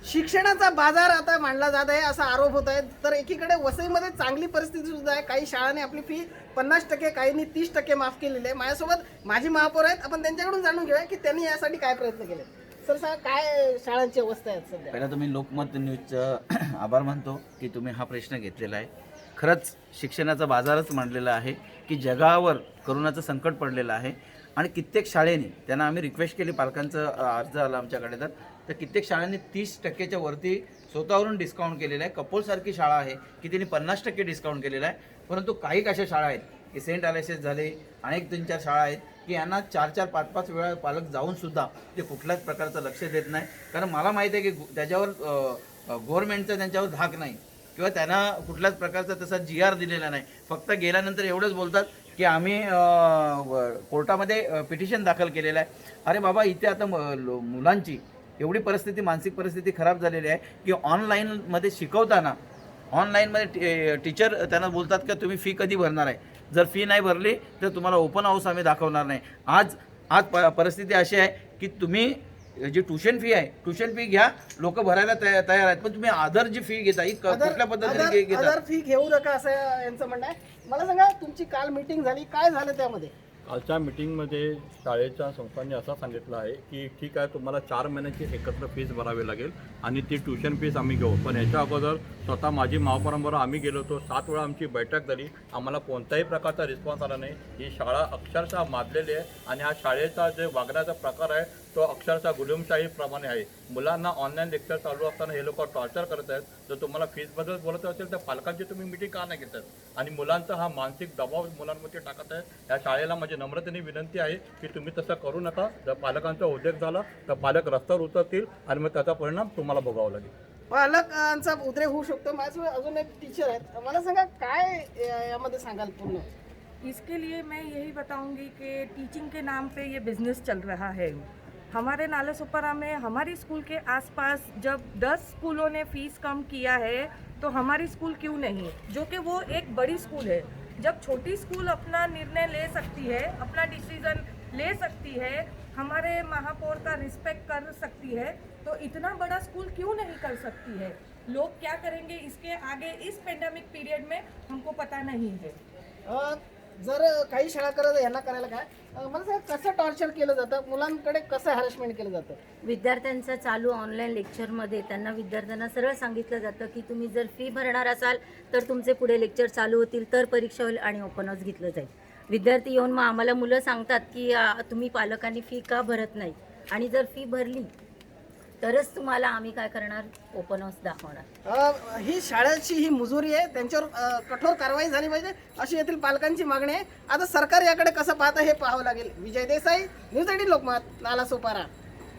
शिक्षणाचा बाजार आता मांडला जात आहे असा आरोप होत आहे. तर एकीकडे वसईमध्ये चांगली परिस्थिती सुद्धा आहे. काही शाळांनी आपली फी 50%, काहींनी 30% माफ केलेली आहे. माझ्यासोबत माजी महापौर आहेत, आपण त्यांच्याकडून जाणून घेऊया की त्यांनी यासाठी काय प्रयत्न केले. सर सांगा, काय शाळांची अवस्था आहे सध्या? पहिला तुम्ही लोकमत न्यूजचं आभार मानतो की तुम्ही हा प्रश्न घेतलेला आहे. खरंच शिक्षणाचा बाजारच मांडलेला आहे की जगावर करोनाचं संकट पडलेलं आहे आणि कित्येक शाळेने त्यांना आम्ही रिक्वेस्ट केली, पालकांचा अर्ज आला आमच्याकडे, तर कित्येक शाळांनी 30%च्या वरती स्वतःवरून डिस्काउंट केलेलं आहे. कपोलसारखी शाळा आहे की त्यांनी 50% डिस्काउंट केलेला आहे. परंतु काही अशा शाळा आहेत की सेंट अलेसियस झाले, अनेक 3-4 शाळा आहेत की यांना 4-4, 5-5 वेळा पालक जाऊनसुद्धा ते कुठल्याच प्रकारचं लक्ष देत नाही. कारण मला माहीत आहे की त्याच्यावर गव्हर्नमेंटचा त्यांच्यावर धाक नाही किंवा त्यांना कुठल्याच प्रकारचा तसा GR दिलेला नाही. फक्त गेल्यानंतर एवढंच बोलतात की आम्ही कोर्टामध्ये पिटिशन दाखल केलेलं आहे. अरे बाबा, इथे आता मुलांची एवढी परिस्थिती, मानसिक परिस्थिती खराब झालेली आहे की ऑनलाईनमध्ये शिकवताना ऑनलाईनमध्ये टीचर त्यांना बोलतात की तुम्ही फी कधी भरणार आहे. जर फी नाही भरली तर तुम्हाला ओपन हाऊस आम्ही दाखवणार नाही. आज परिस्थिती अशी आहे की तुम्ही जी ट्युशन फी आहे, ट्युशन फी घ्या, लोक भरायला तयार आहेत, पण तुम्ही अदर जी फी घेता ही कुठल्या पद्धतीने घेता? अदर फी घेऊ नका असं यांचं म्हणणं आहे. मला सांगा, तुमची काल मीटिंग झाली, काय झालं त्यामध्ये? कालच्या मीटिंगमध्ये शाळेच्या संस्थांनी असं सांगितलं आहे की ठीक आहे, तुम्हाला 4 महिन्याची एकत्र फीस भरावी लागेल आणि ती ट्युशन फीस आम्ही घेऊ. पण याच्या अगोदर स्वतः माजी महापौरांबरोबर आम्ही गेलो होतो. 7 वेळा आमची बैठक झाली, आम्हाला कोणत्याही प्रकारचा रिस्पॉन्स आला नाही. ही शाळा अक्षरशः माजलेली आहे आणि हा शाळेचा जे वागण्याचा प्रकार आहे तो अक्षरशः गुलामशाहीप्रमाणे आहे. मुलांना ऑनलाईन लेक्चर चालू असताना हे लोक टॉर्चर करत आहेत. जर तुम्हाला फीसबद्दल बोलत असेल तर पालकांची तुम्ही मिटिंग का नाही घेतात? आणि मुलांचा हा मानसिक दबाव मुलांवरती टाकत आहे. या शाळेला माझी नम्रतेने विनंती आहे की तुम्ही तसं करू नका. जर पालकांचा उद्रेक झाला तर पालक रस्त्यावर उतरतील आणि मग त्याचा परिणाम तुम्हाला भोगावा लागेल. पालकांचा उद्रेक होऊ शकतो. माझ्यासोबत अजून एक टीचर आहेत, मला सांगा काय यामध्ये सांगाल पूर्ण? इसके लिए मैं यही बताऊंगी कि टीचिंग के नाम पे ये बिज़नेस चल रहा है. हमारे नालासोपारा में हमारी स्कूल के आसपास जब 10 स्कूलों ने फीस कम किया है तो हमारी स्कूल क्यों नहीं, जो कि वो एक बड़ी स्कूल है. जब छोटी स्कूल अपना निर्णय ले सकती है, अपना डिसीजन ले सकती है, हमारे महापौर का रिस्पेक्ट कर सकती है, तो इतना बड़ा स्कूल क्यों नहीं कर सकती है? लोग क्या करेंगे इसके आगे इस पेंडेमिक पीरियड में हमको पता नहीं है. जर काही शाळा करत यांना करायला काय, मला सांगा कसं टॉर्चर केलं जातं, मुलांकडे कसं हॅरेसमेंट केलं जातं? विद्यार्थ्यांचं चालू ऑनलाईन लेक्चरमध्ये त्यांना विद्यार्थ्यांना सरळ सांगितलं जातं की तुम्ही जर फी भरणार असाल तर तुमचे पुढे लेक्चर चालू होतील, तर परीक्षा होईल आणि ओपन हाऊस घेतलं जाईल. विद्यार्थी येऊन मग आम्हाला मुलं सांगतात की तुम्ही पालकांनी फी का भरत नाही, आणि जर फी भरली तरच तुम्हाला आम्ही काय करणार, ओपन हाऊस दाखवणार. ही शाळेची ही मुजुरी आहे, त्यांच्यावर कठोर कारवाई झाली पाहिजे अशी येथील पालकांची मागणी आहे. आता सरकार याकडे कसं पाहतं हे पाहावं लागेल. विजय देसाई, न्यूज 18 लोकमत, नालासोपारा.